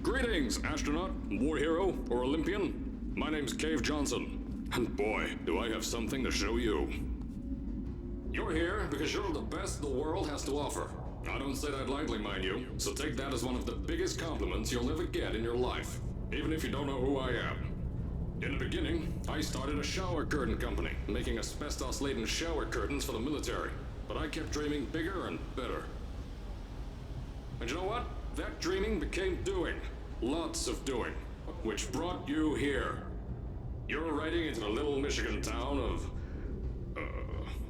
Greetings, astronaut, war hero, or Olympian. My name's Cave Johnson, and boy, do I have something to show you. You're here because you're the best the world has to offer. I don't say that lightly, mind you, so take that as one of the biggest compliments you'll ever get in your life, even if you don't know who I am. In the beginning, I started a shower curtain company, making asbestos-laden shower curtains for the military, but I kept dreaming bigger and better. And you know what? That dreaming became doing. Lots of doing. Which brought you here. You're riding into the little Michigan town of...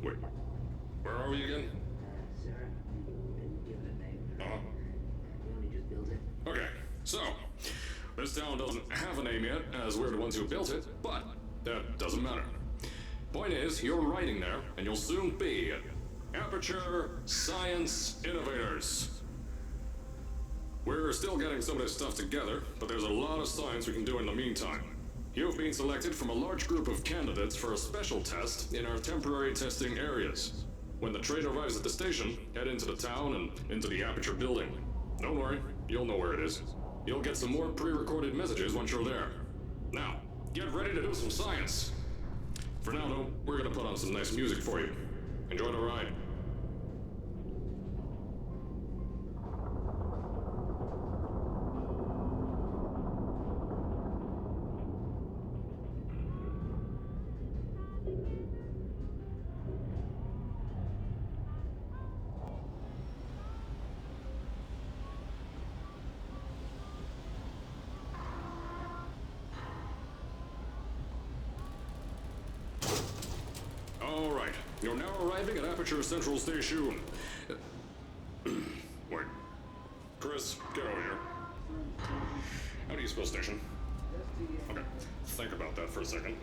wait. Where are we again? Sir, we didn't give it a name. Uh-huh. We only just built it. Okay, so... this town doesn't have a name yet, as we're the ones who built it, but that doesn't matter. Point is, you're riding there, and you'll soon be at Apeture Science Innovators. We're still getting some of this stuff together, but there's a lot of science we can do in the meantime. You've been selected from a large group of candidates for a special test in our temporary testing areas. When the train arrives at the station, head into the town and into the Apeture building. Don't worry, you'll know where it is. You'll get some more pre-recorded messages once you're there. Now, get ready to do some science. For now, though, we're gonna put on some nice music for you. Enjoy the ride. All right, you're now arriving at Apeture Central Station. Wait. Chris, get over here. How do you spell station? Okay, think about that for a second.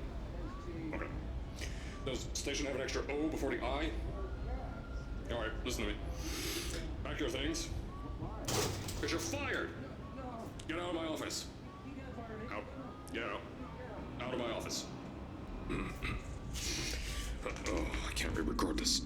Okay. Does station have an extra O before the I? All right, listen to me. Pack your things. Because you're fired! Get out of my office. Out. Get out. Out of my office. Oh, I can't re-record this.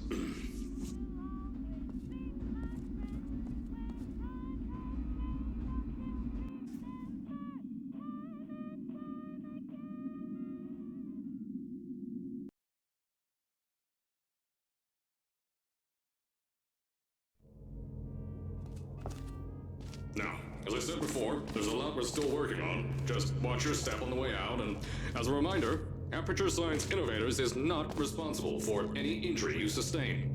Now, as I said before, there's a lot we're still working on. Just watch your step on the way out, and as a reminder, Apeture Science Innovators is not responsible for any injury you sustain,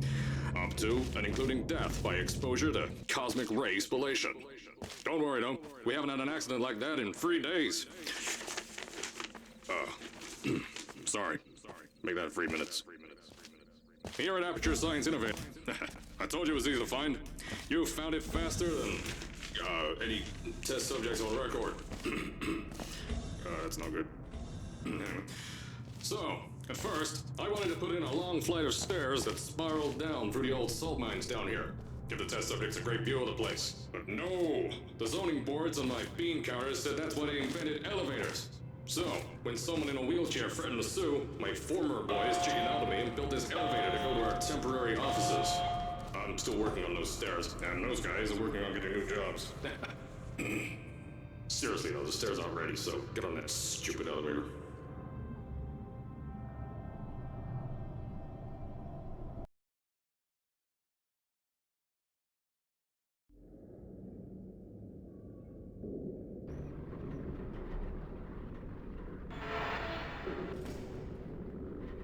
up to and including death by exposure to cosmic ray spallation. Don't worry, though. We haven't had an accident like that in 3 days. Sorry. Make that 3 minutes. Here at Apeture Science Innovators, I told you it was easy to find. You found it faster than any test subjects on record. That's not good. So, at first, I wanted to put in a long flight of stairs that spiraled down through the old salt mines down here. Give the test subjects a great view of the place. But no! The zoning boards on my bean counters said that's why they invented elevators. So, when someone in a wheelchair threatened to sue, my former boys cheated out of me and built this elevator to go to our temporary offices. I'm still working on those stairs, and those guys are working on getting new jobs. Seriously though, the stairs aren't ready, so get on that stupid elevator.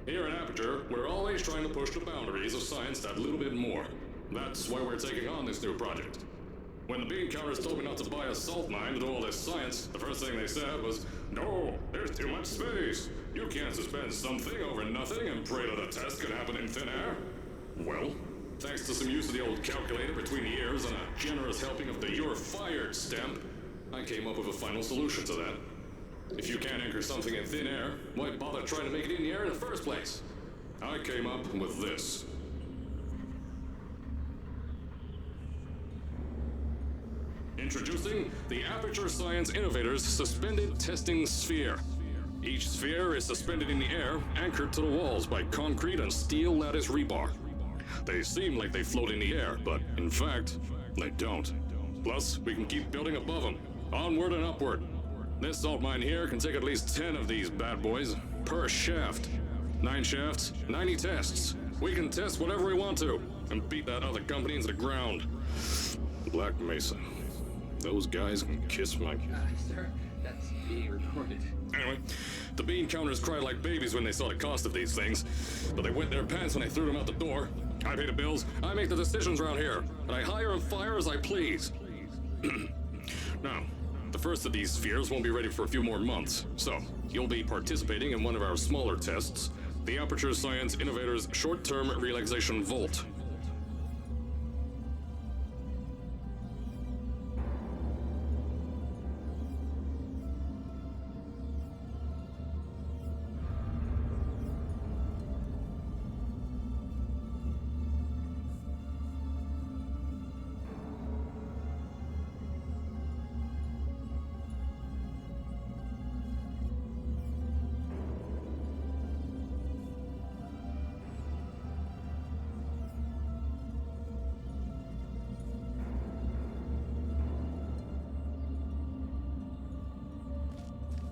Here at Apeture, we're always trying to push the boundaries of science that little bit more. That's why we're taking on this new project. When the bean counters told me not to buy a salt mine to do all this science, the first thing they said was, "No, there's too much space. You can't suspend something over nothing and pray that a test could happen in thin air." Well, thanks to some use of the old calculator between the ears and a generous helping of the "you're fired" stamp, I came up with a final solution to that. If you can't anchor something in thin air, why bother trying to make it in the air in the first place? I came up with this. Introducing the Apeture Science Innovators Suspended Testing Sphere. Each sphere is suspended in the air, anchored to the walls by concrete and steel lattice rebar. They seem like they float in the air, but in fact, they don't. Plus, we can keep building above them. Onward and upward. This salt mine here can take at least 10 of these bad boys per shaft. 9 shafts, 90 tests. We can test whatever we want to and beat that other company into the ground. Black Mesa. Those guys can kiss my... Sir, that's being recorded. Anyway, the bean counters cried like babies when they saw the cost of these things, but they wet their pants when I threw them out the door. I pay the bills, I make the decisions around here, and I hire and fire as I please. Now, the first of these spheres won't be ready for a few more months, so you'll be participating in one of our smaller tests, the Apeture Science Innovators Short-Term Relaxation Volt.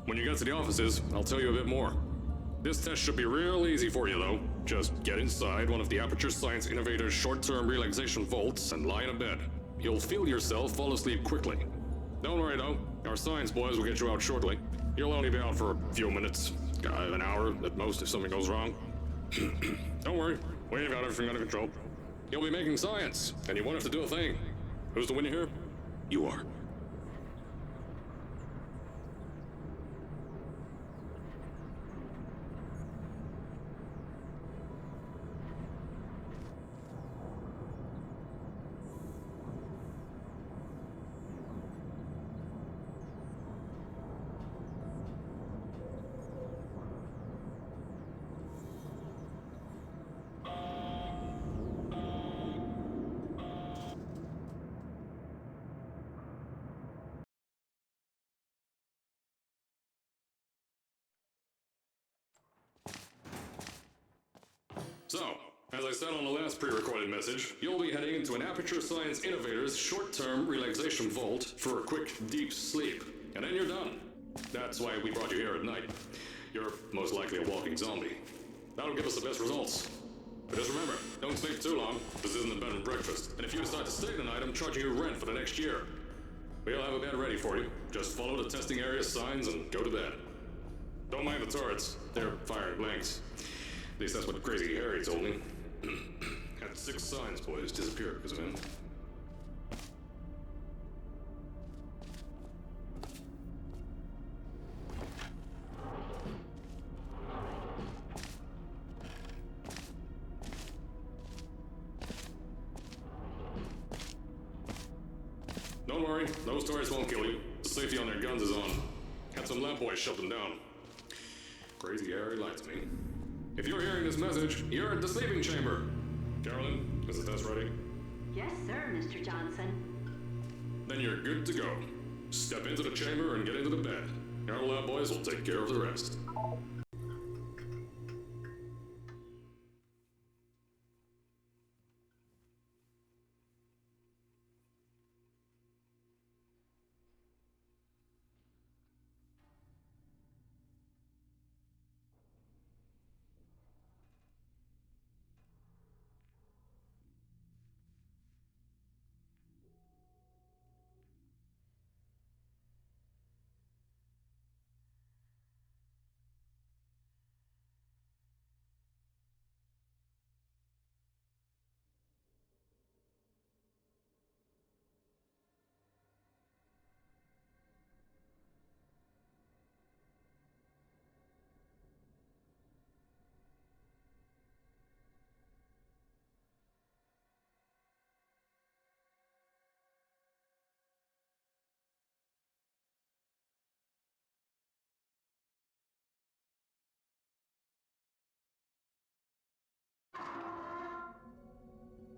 When you get to the offices, I'll tell you a bit more. This test should be real easy for you, though. Just get inside one of the Apeture Science Innovators short-term relaxation vaults and lie in a bed. You'll feel yourself fall asleep quickly. Don't worry, though. Our science boys will get you out shortly. You'll only be out for a few minutes. An hour at most if something goes wrong. Don't worry. We've got everything under control. You'll be making science, and you won't have to do a thing. Who's the winner here? You are. So, as I said on the last pre-recorded message, you'll be heading into an Apeture Science Innovators short-term relaxation vault for a quick, deep sleep. And then you're done. That's why we brought you here at night. You're most likely a walking zombie. That'll give us the best results. But just remember, don't sleep too long. This isn't a bed and breakfast. And if you decide to stay tonight, I'm charging you rent for the next year. We'll have a bed ready for you. Just follow the testing area signs and go to bed. Don't mind the turrets. They're firing blanks. At least that's what Crazy Harry told me. Had 6 science boys disappear because of him. Don't worry, those turrets won't kill you. The safety on their guns is on. Had some lab boys shut them down. Crazy Harry likes me. If you're hearing this message, you're at the sleeping chamber. Carolyn, is the test ready? Yes, sir, Mr. Johnson. Then you're good to go. Step into the chamber and get into the bed. Our lab boys will take care of the rest.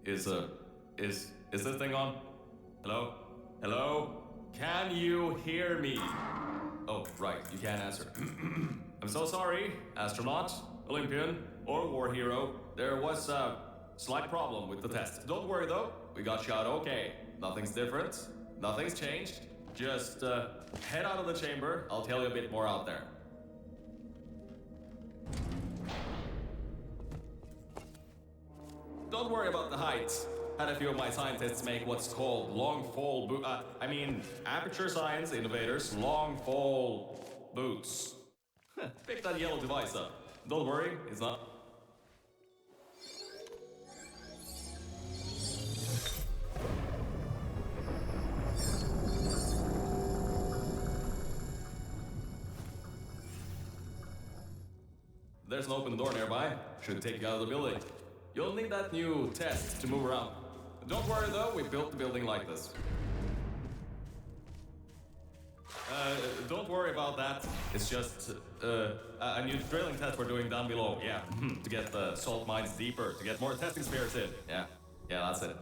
Is this thing on? Hello? Hello? Can you hear me? Oh, right, you can't answer. I'm so sorry, astronaut, Olympian, or war hero. There was a slight problem with the test. Don't worry though, we got you out okay. Nothing's different. Nothing's changed. Just head out of the chamber. I'll tell you a bit more out there. Don't worry about the heights. Had a few of my scientists make what's called Apeture Science Innovators long fall boots. Pick that yellow device up. Don't worry, it's not. There's an open door nearby. Should take you out of the building. You'll need that new test to move around. Don't worry though, we built the building like this. Don't worry about that. It's just a new drilling test we're doing down below. Yeah, to get the salt mines deeper, to get more testing spheres in. Yeah, that's it.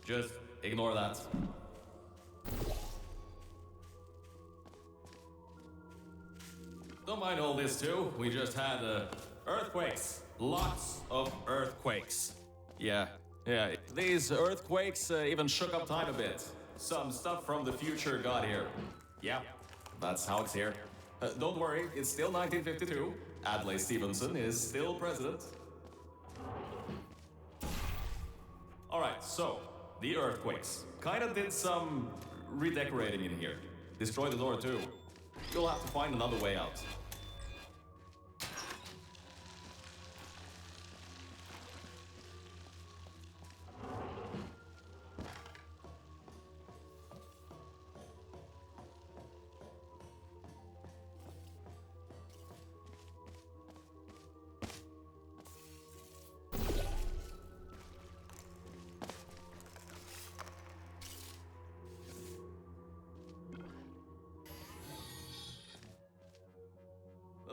Just ignore that. Don't mind all this too. We just had earthquakes. Lots of earthquakes. Yeah. These earthquakes even shook up time a bit. Some stuff from the future got here. Yeah, that's how it's here. Don't worry, it's still 1952. Adlai Stevenson is still president. Alright, so, the earthquakes. Kinda did some redecorating in here. Destroyed the door too. You'll have to find another way out.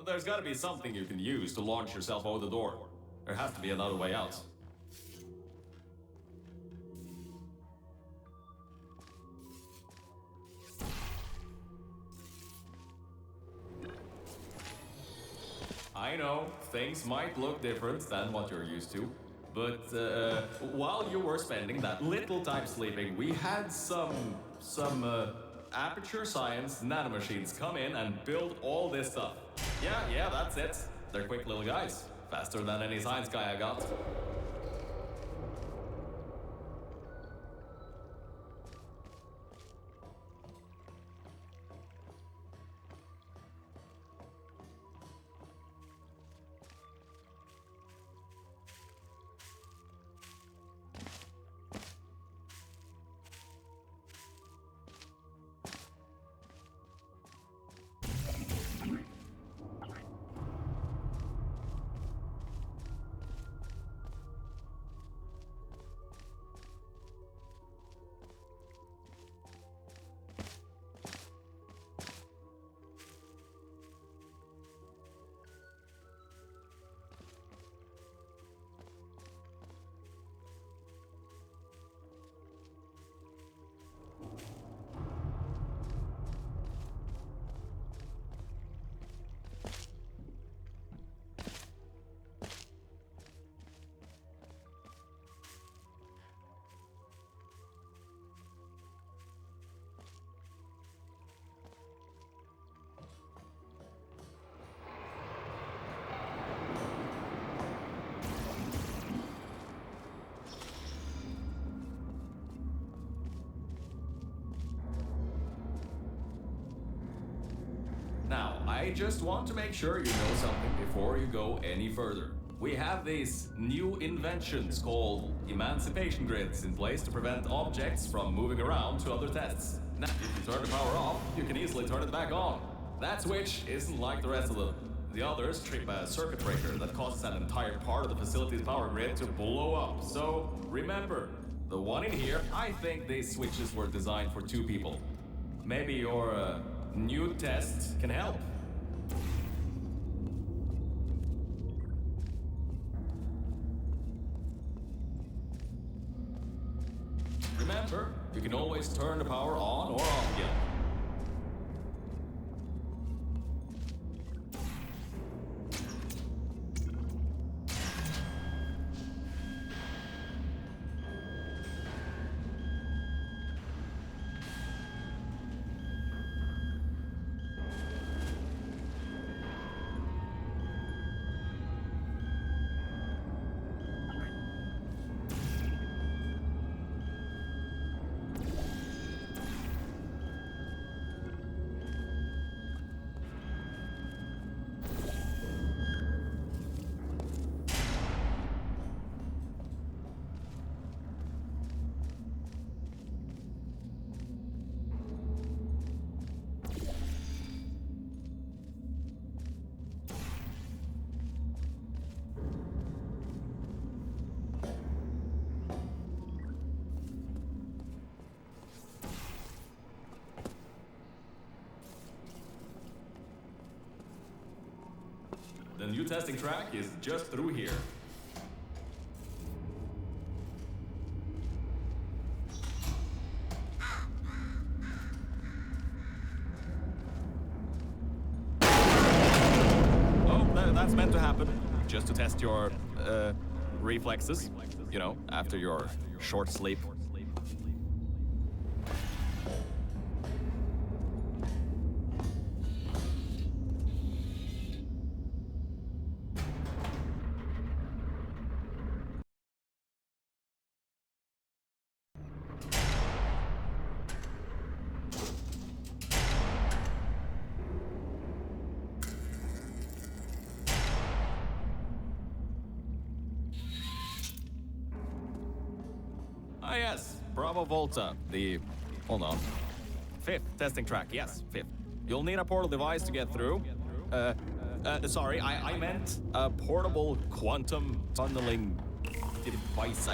There's gotta be something you can use to launch yourself over the door. There has to be another way out. I know, things might look different than what you're used to, but while you were spending that little time sleeping, we had some Apeture Science nanomachines come in and build all this stuff. Yeah, that's it. They're quick little guys. Faster than any science guy I got. Now, I just want to make sure you know something before you go any further. We have these new inventions called emancipation grids in place to prevent objects from moving around to other tests. Now, if you turn the power off, you can easily turn it back on. That switch isn't like the rest of them. The others trip a circuit breaker that causes an entire part of the facility's power grid to blow up. So, remember, the one in here, I think these switches were designed for 2 people. Maybe your new test can help. Remember, you can always turn the power on or off again. The new testing track is just through here. Oh, that's meant to happen. Just to test your, reflexes. You know, after your short sleep. Ah, yes, Bravo Volta, hold on. 5th testing track, yes, 5th. You'll need a portal device to get through. Sorry, I meant a portable quantum tunneling device.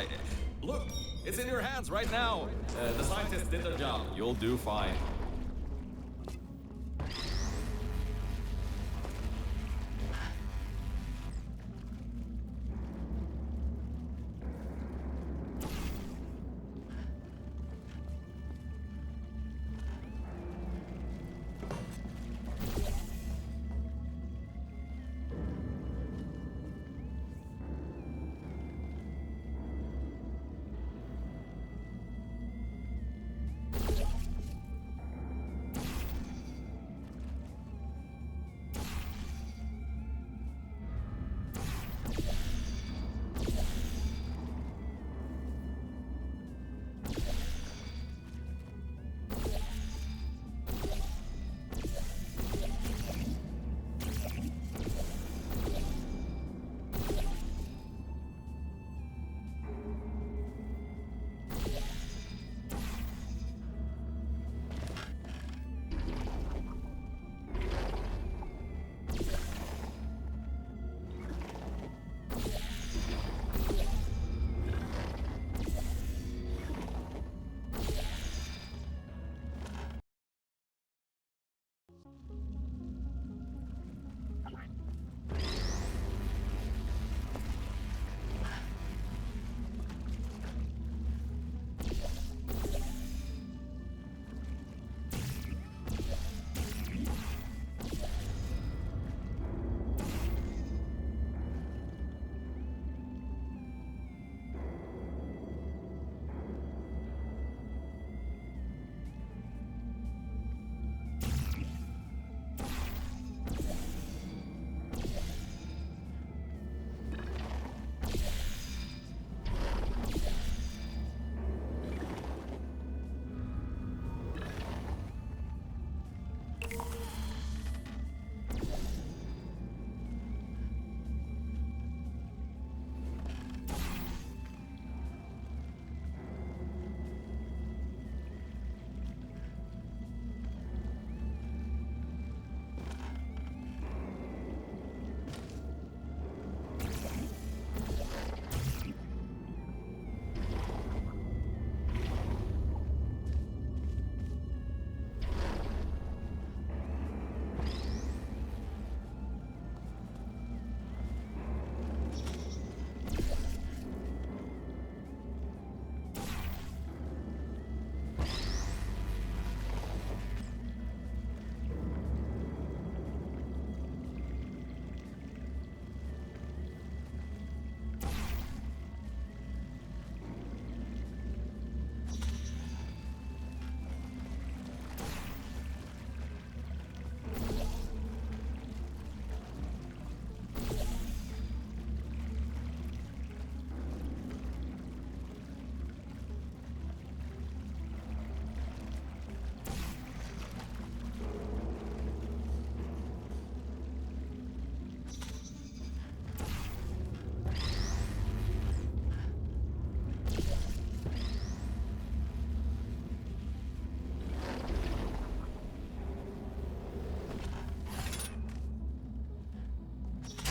Look, it's in your hands right now. The scientists did their job. You'll do fine.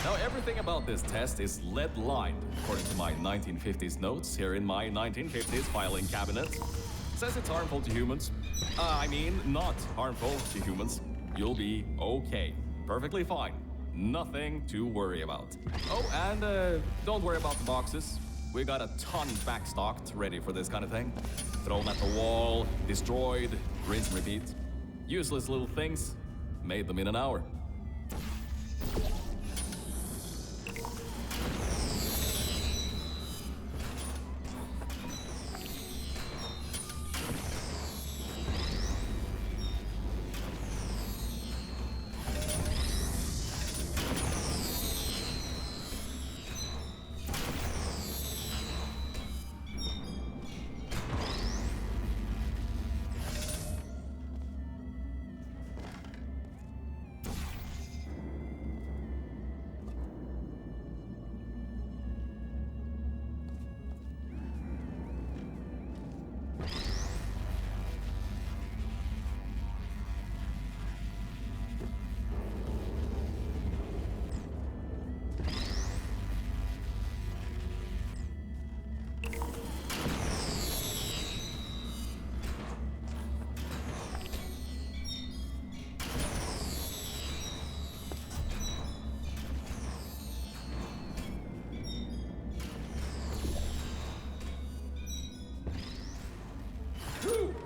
Now, everything about this test is lead-lined, according to my 1950s notes here in my 1950s filing cabinet. It says it's harmful to humans. I mean, not harmful to humans. You'll be okay. Perfectly fine. Nothing to worry about. Oh, and don't worry about the boxes. We got a ton backstocked, ready for this kind of thing. Thrown at the wall, destroyed, rinse and repeat. Useless little things, made them in an hour.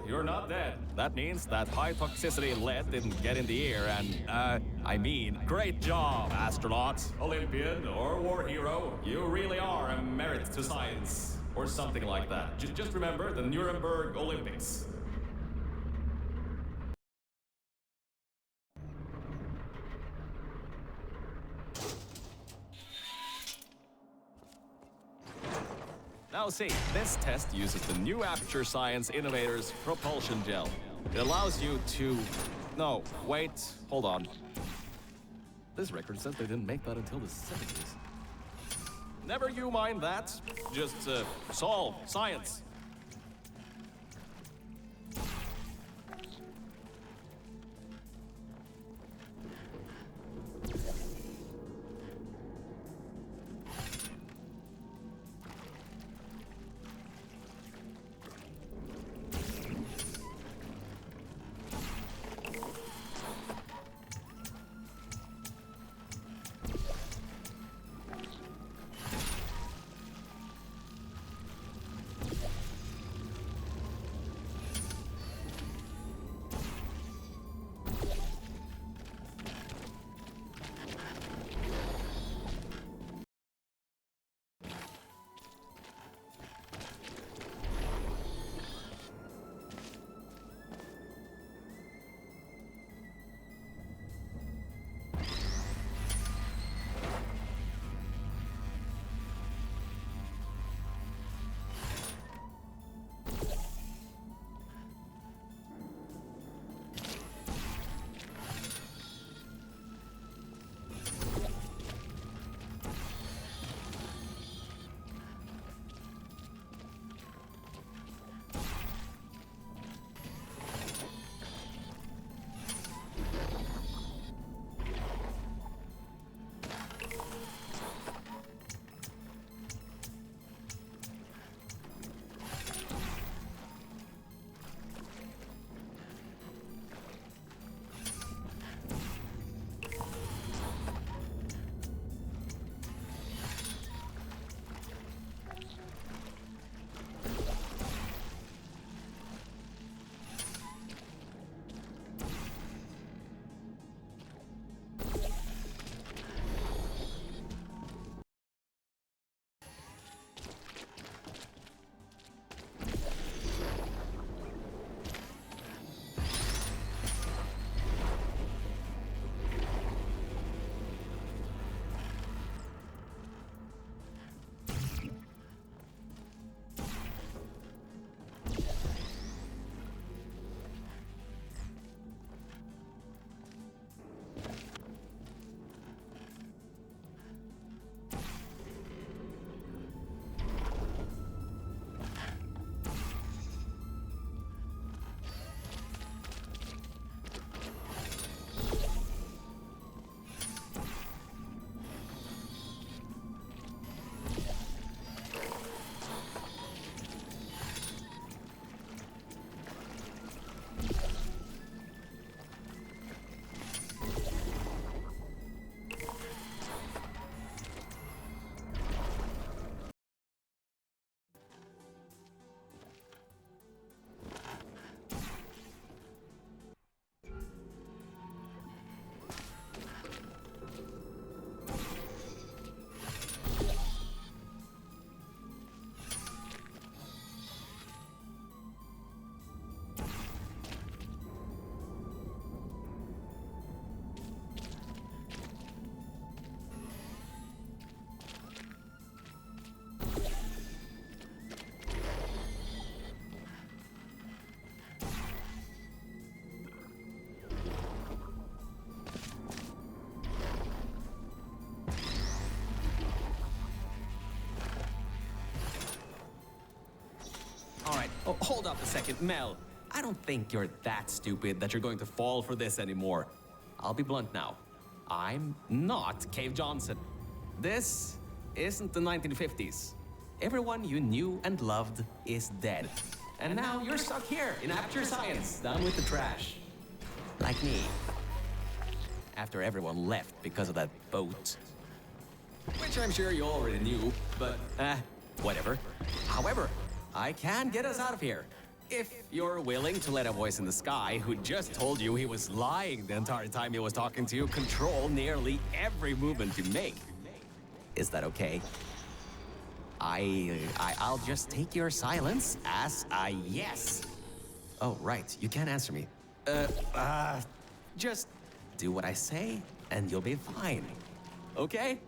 You're not dead. That means that high toxicity lead didn't get in the air and, I mean, great job, astronaut, Olympian, or war hero. You really are a merit to science. Or something like that. Just remember the Nuremberg Olympics. Now see, this test uses the new Apeture Science Innovators Propulsion Gel. It allows you to... No, wait, hold on. This record says they didn't make that until the 70s. Never you mind that. Just, solve science. Hold up a second, Mel. I don't think you're that stupid that you're going to fall for this anymore. I'll be blunt now. I'm not Cave Johnson. This isn't the 1950s. Everyone you knew and loved is dead. And now you're stuck here in Apeture Science, down with the trash. Like me. After everyone left because of that boat. Which I'm sure you already knew, but whatever. However, I can get us out of here. If you're willing to let a voice in the sky who just told you he was lying the entire time he was talking to you control nearly every movement you make. Is that okay? I'll just take your silence as a yes. Oh, right, you can't answer me. Just do what I say and you'll be fine. Okay?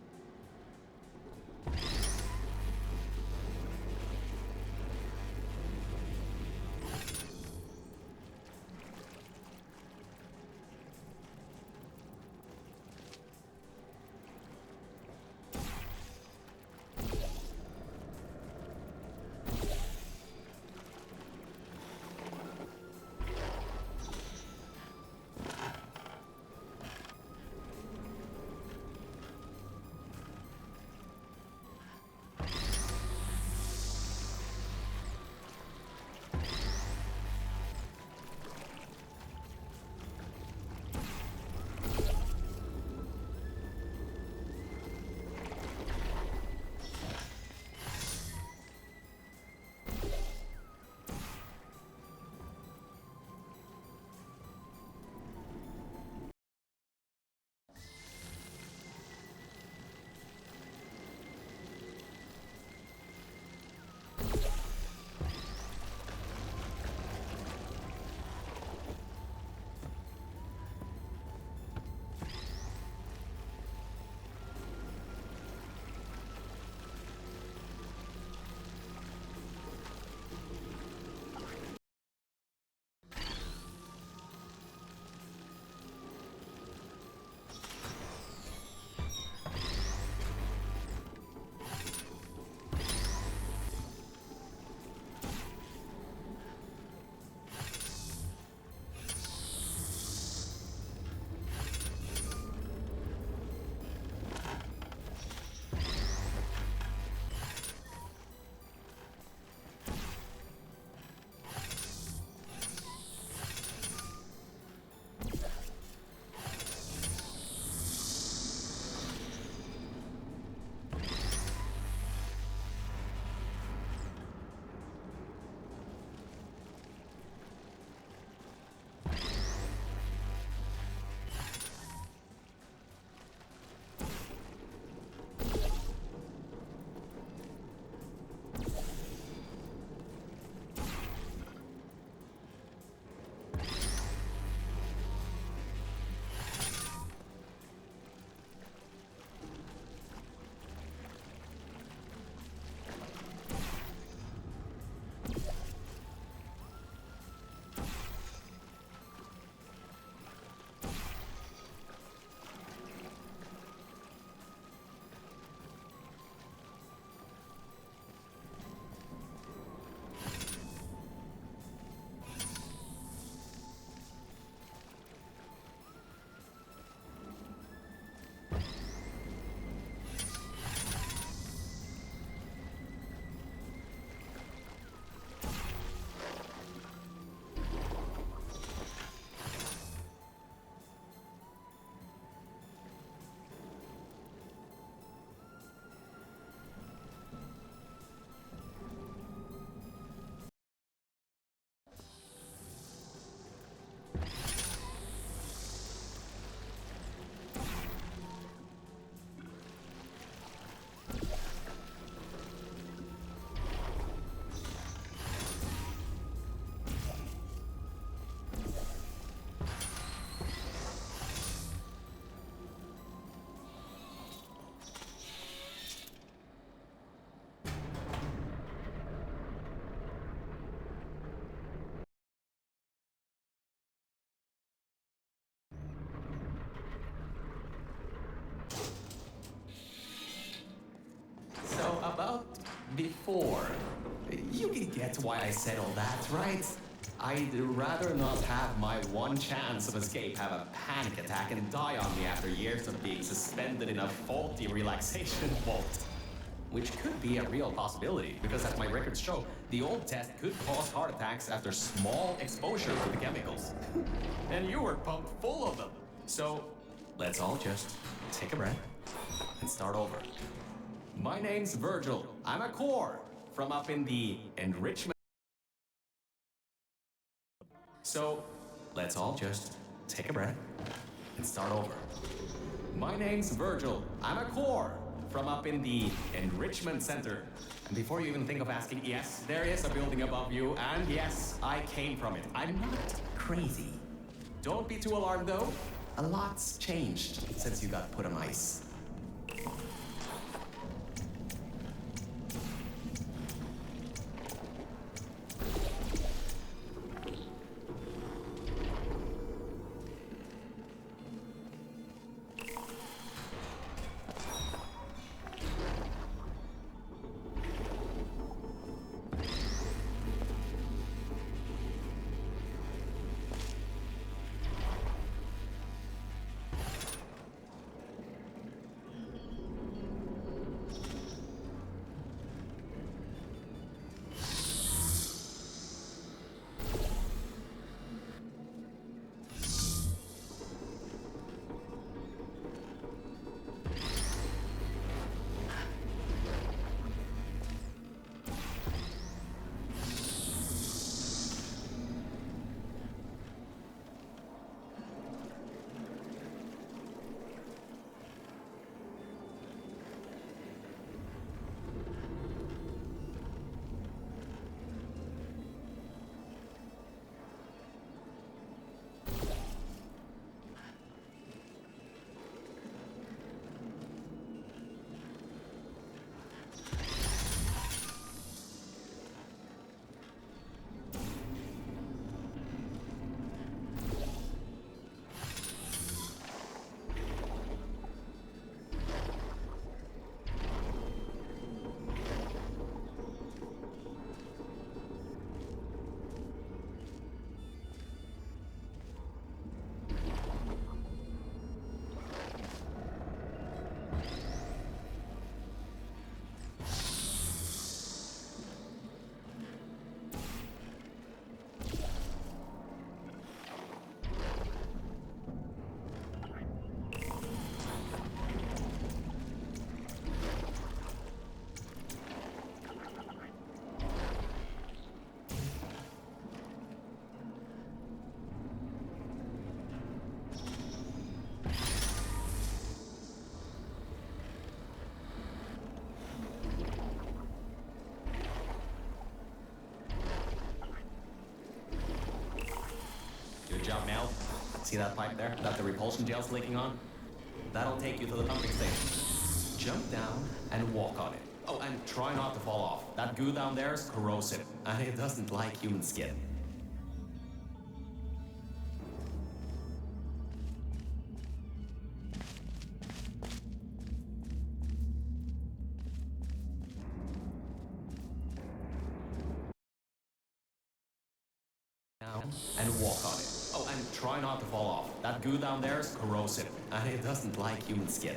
Before, You can get why I said all that, right? I'd rather not have my one chance of escape have a panic attack and die on me after years of being suspended in a faulty relaxation vault. Which could be a real possibility, because as my records show, the old test could cause heart attacks after small exposure to the chemicals. And you were pumped full of them. So, let's all just take a breath and start over. My name's Virgil. I'm a core from up in the enrichment. So, let's all just take a breath and start over. My name's Virgil. I'm a core from up in the enrichment center. And before you even think of asking, yes, there is a building above you, and yes, I came from it. I'm not crazy. Don't be too alarmed though. A lot's changed since you got put on ice. Good job, Mel. See that pipe there that the repulsion gel's leaking on? That'll take you to the pumping station. Jump down and walk on it. Oh, and try not to fall off. That goo down there is corrosive, and it doesn't like human skin. Down and walk on it. Oh, and try not to fall off. That goo down there is corrosive, and it doesn't like human skin.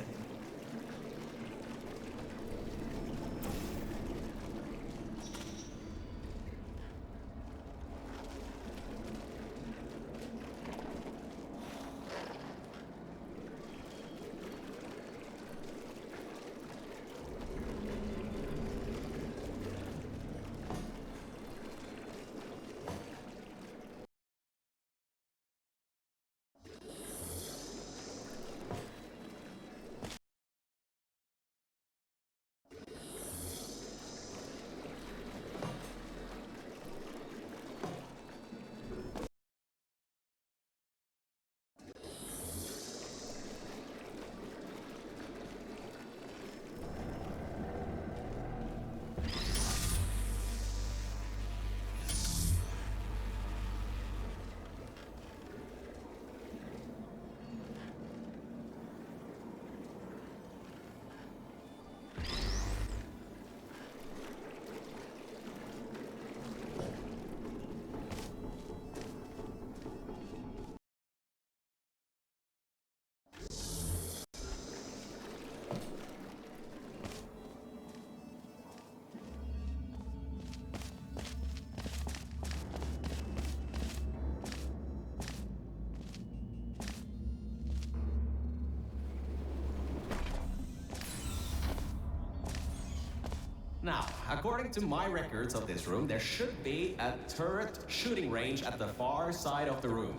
Now, according to my records of this room, there should be a turret shooting range at the far side of the room.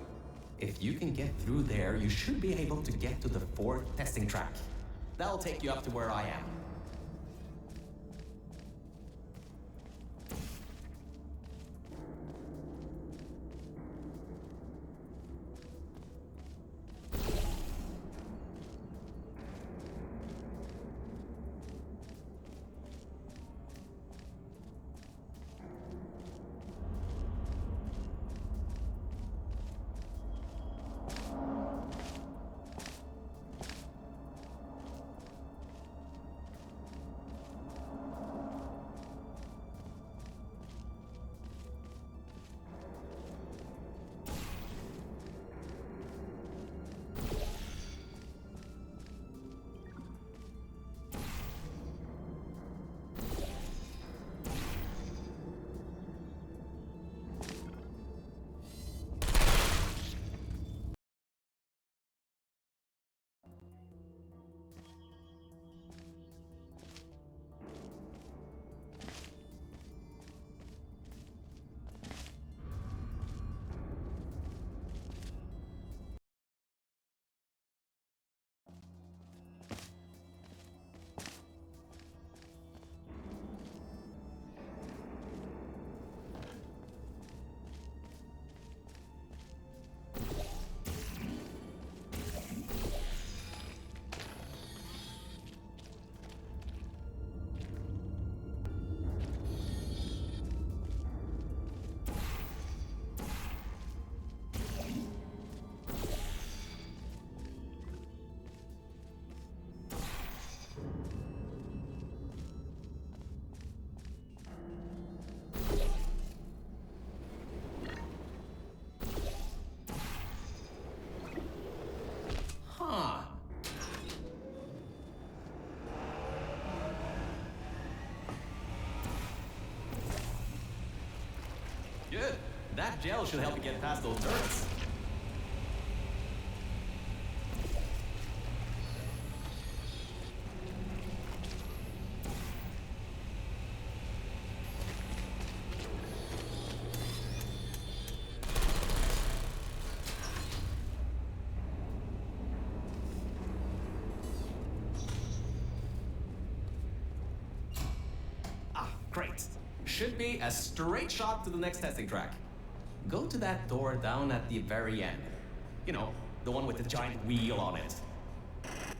If you can get through there, you should be able to get to the fourth testing track. That'll take you up to where I am. Good. That gel should help you get past those turrets. Ah, great. Should be a straight shot to the next testing track. Go to that door down at the very end. You know, the one with the giant wheel on it.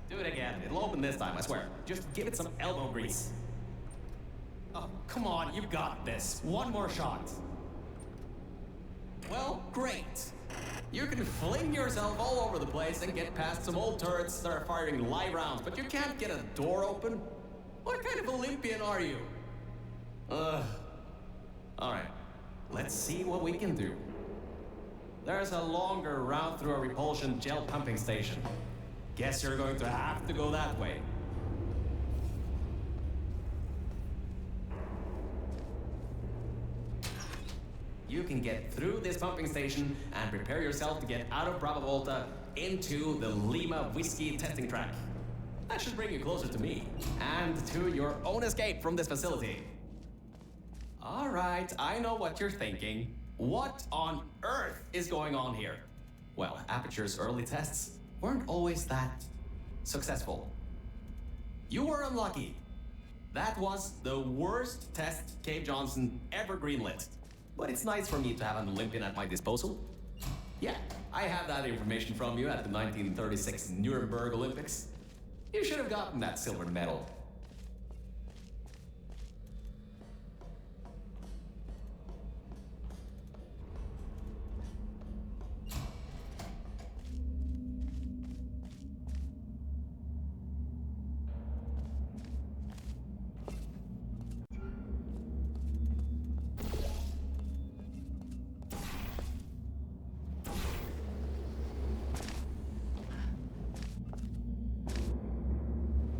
Do it again. It'll open this time, I swear. Just give it some elbow grease. Oh, come on, you've got this. One more shot. Well, great. You can fling yourself all over the place and get past some old turrets that are firing live rounds, but you can't get a door open? What kind of Olympian are you? Alright, let's see what we can do. There's a longer route through a repulsion gel pumping station. Guess you're going to have to go that way. You can get through this pumping station and prepare yourself to get out of Bravo Volta into the Lima Whiskey testing track. That should bring you closer to me and to your own escape from this facility. All right, I know what you're thinking. What on earth is going on here? Well, Apeture's early tests weren't always that successful. You were unlucky. That was the worst test Cave Johnson ever greenlit. But it's nice for me to have an Olympian at my disposal. Yeah, I have that information from you at the 1936 Nuremberg Olympics. You should have gotten that silver medal.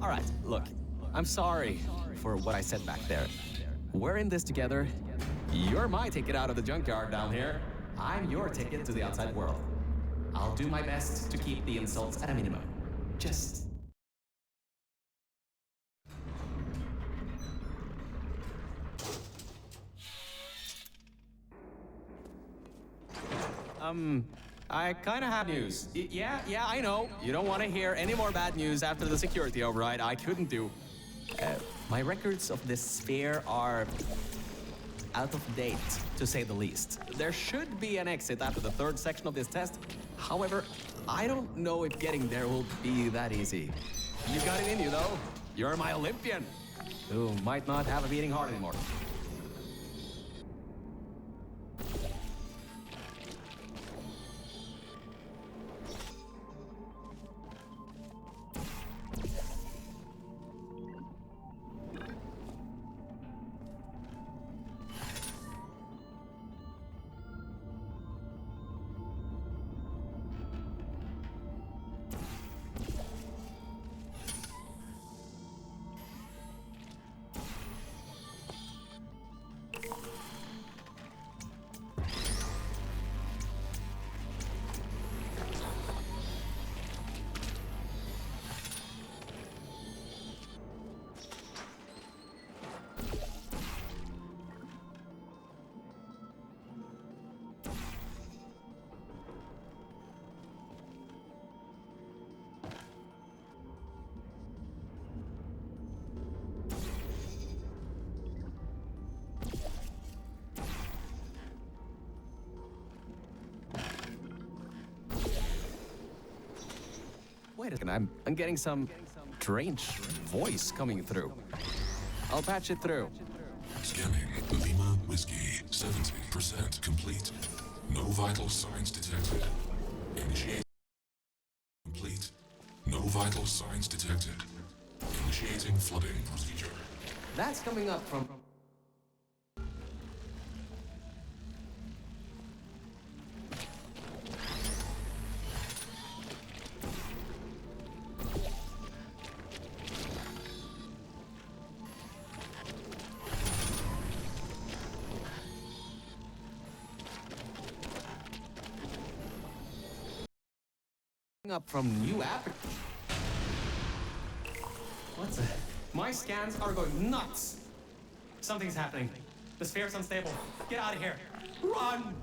All right, look, I'm sorry for what I said back there. We're in this together. You're my ticket out of the junkyard down here. I'm your ticket to the outside world. I'll do my best to keep the insults at a minimum. Just... I kinda have news. Yeah, I know. You don't want to hear any more bad news after the security override. I couldn't do. My records of this sphere are out of date, to say the least. There should be an exit after the third section of this test. However, I don't know if getting there will be that easy. You got it in you, though. You're my Olympian, who might not have a beating heart anymore. Wait a second, I'm getting some strange voice coming through. I'll patch it through. Scanning. Lima Whiskey. 70% complete. No vital signs detected. Initiate. Complete. No vital signs detected. Initiating flooding procedure. That's coming up from... up from new Apeture. What's that? My scans are going nuts. Something's happening. The sphere's unstable. Get out of here. Run!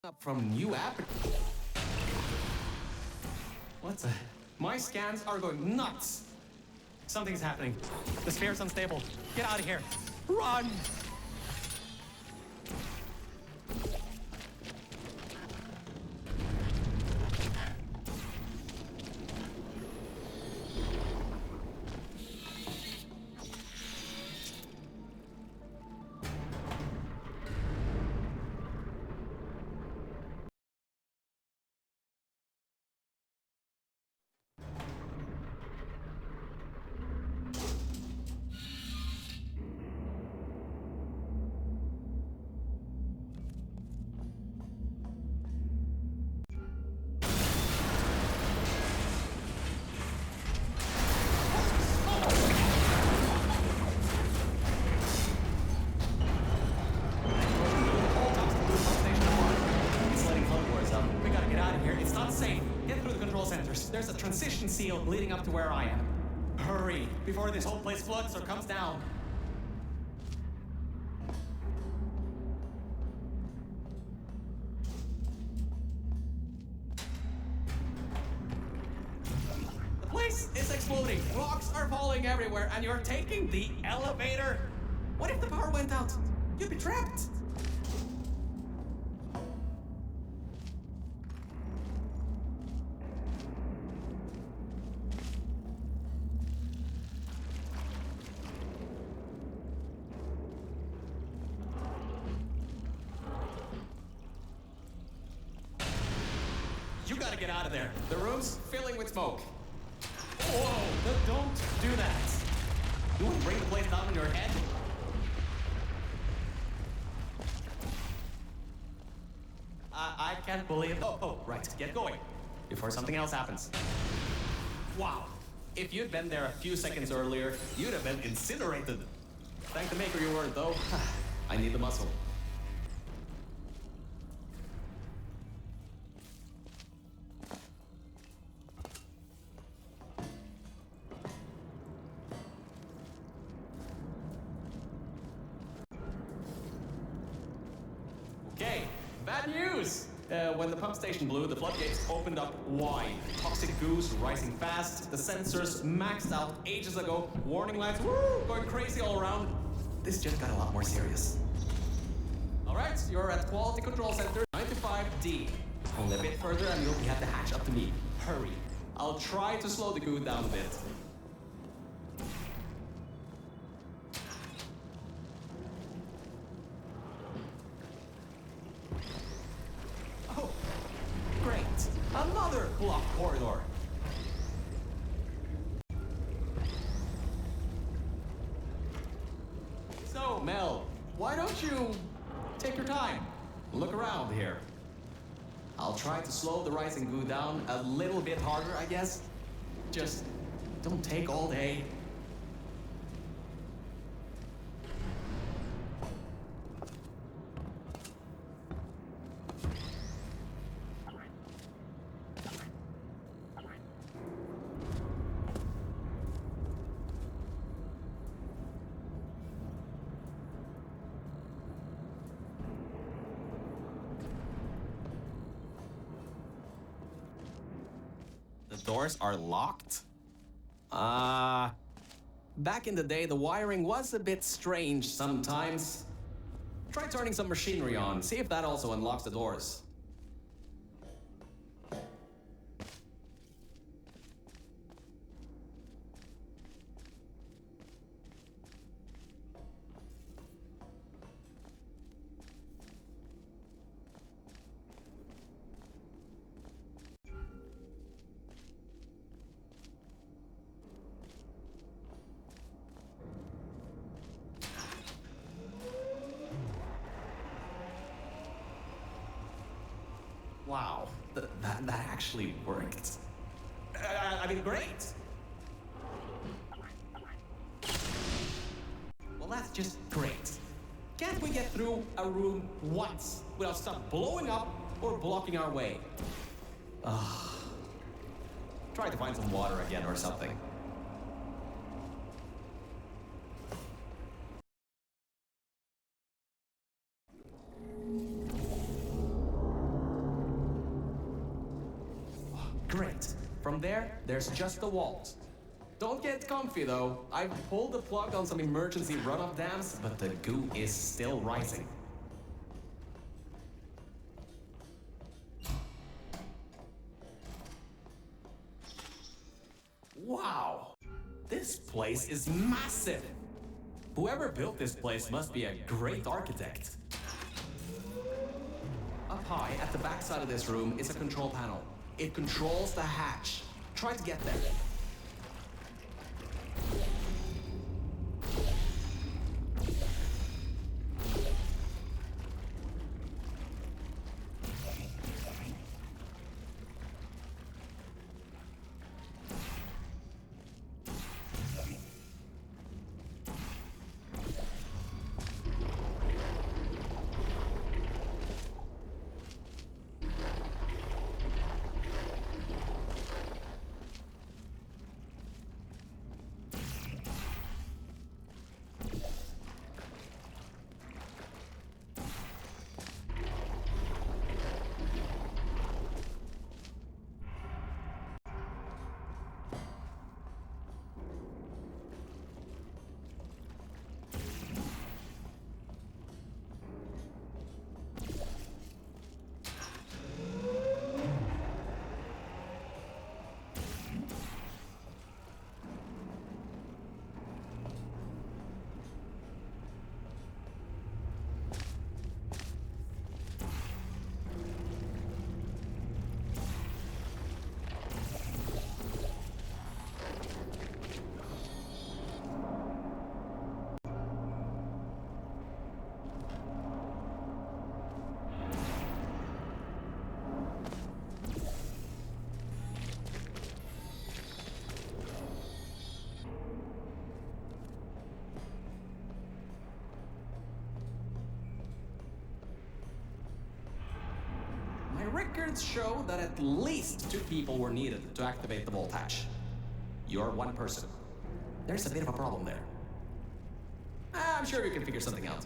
Up from new Apeture. What's that? My scans are going nuts. Something's happening. The sphere's unstable. Get out of here. Run! There's a transition seal leading up to where I am. Hurry, before this whole place floods or comes down. The place is exploding. Rocks are falling everywhere, and you're taking the elevator? What if the power went out? You'd be trapped. You gotta get out of there. The room's filling with smoke. Whoa, don't do that. You wanna bring the place down on your head? I can't believe... Oh, right, get going. Before something else happens. Wow. If you'd been there a few seconds earlier, you'd have been incinerated. Thank the maker you were, though. I need the muscle. Okay, bad news! When the pump station blew, the floodgates opened up wide. Toxic goose rising fast, the sensors maxed out ages ago, warning lights going crazy all around. This just got a lot more serious. Alright, you're at Quality Control Center 95D. Only a bit further and you'll be at the hatch up to me. Hurry. I'll try to slow the goo down a bit. Oh, great. Another blocked corridor. So, Mel, why don't you take your time? Look around here. I'll try to slow the rising goo down a little bit harder, I guess. Just don't take all day. The doors are locked? Back in the day, the wiring was a bit strange sometimes. Try turning some machinery on, see if that also unlocks the doors. Wow, that actually worked. I mean, great. Well, that's just great. Can't we get through a room once without stuff blowing up or blocking our way? Try to find some water again or something. Great. From there, there's just the vault. Don't get comfy though. I've pulled the plug on some emergency runoff dams, but the goo is still rising. Wow! This place is massive! Whoever built this place must be a great architect. Up high, at the back side of this room, is a control panel. It controls the hatch. Try to get there. records show that at least 2 people were needed to activate the vault hatch. You're 1 person. There's a bit of a problem there. I'm sure you can figure something out.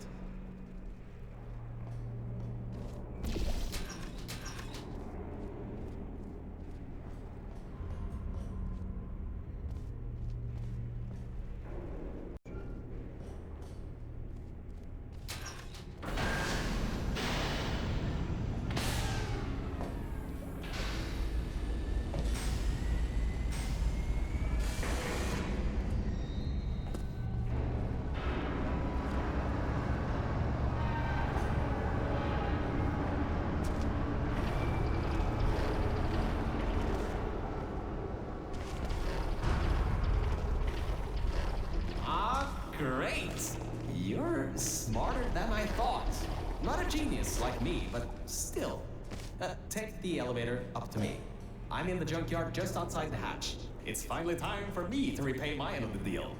Great! You're smarter than I thought. Not a genius like me, but still. Take the elevator up to me. I'm in the junkyard just outside the hatch. It's finally time for me to repay my end of the deal.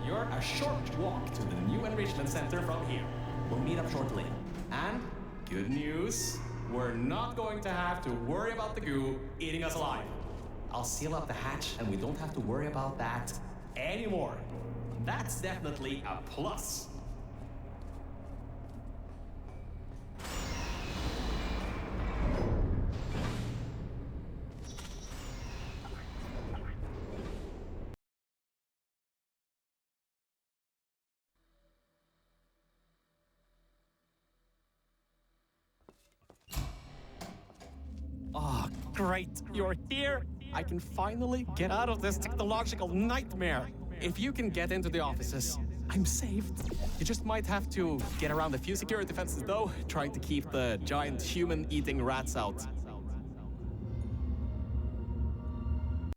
You're a short walk to the new enrichment center from here. We'll meet up shortly. And good news, we're not going to have to worry about the goo eating us alive. I'll seal up the hatch and we don't have to worry about that anymore. That's definitely a plus. Oh, great, you're here! I can finally get out of this technological nightmare! If you can get into the offices, I'm saved. You just might have to get around a few security fences though, trying to keep the giant human-eating rats out.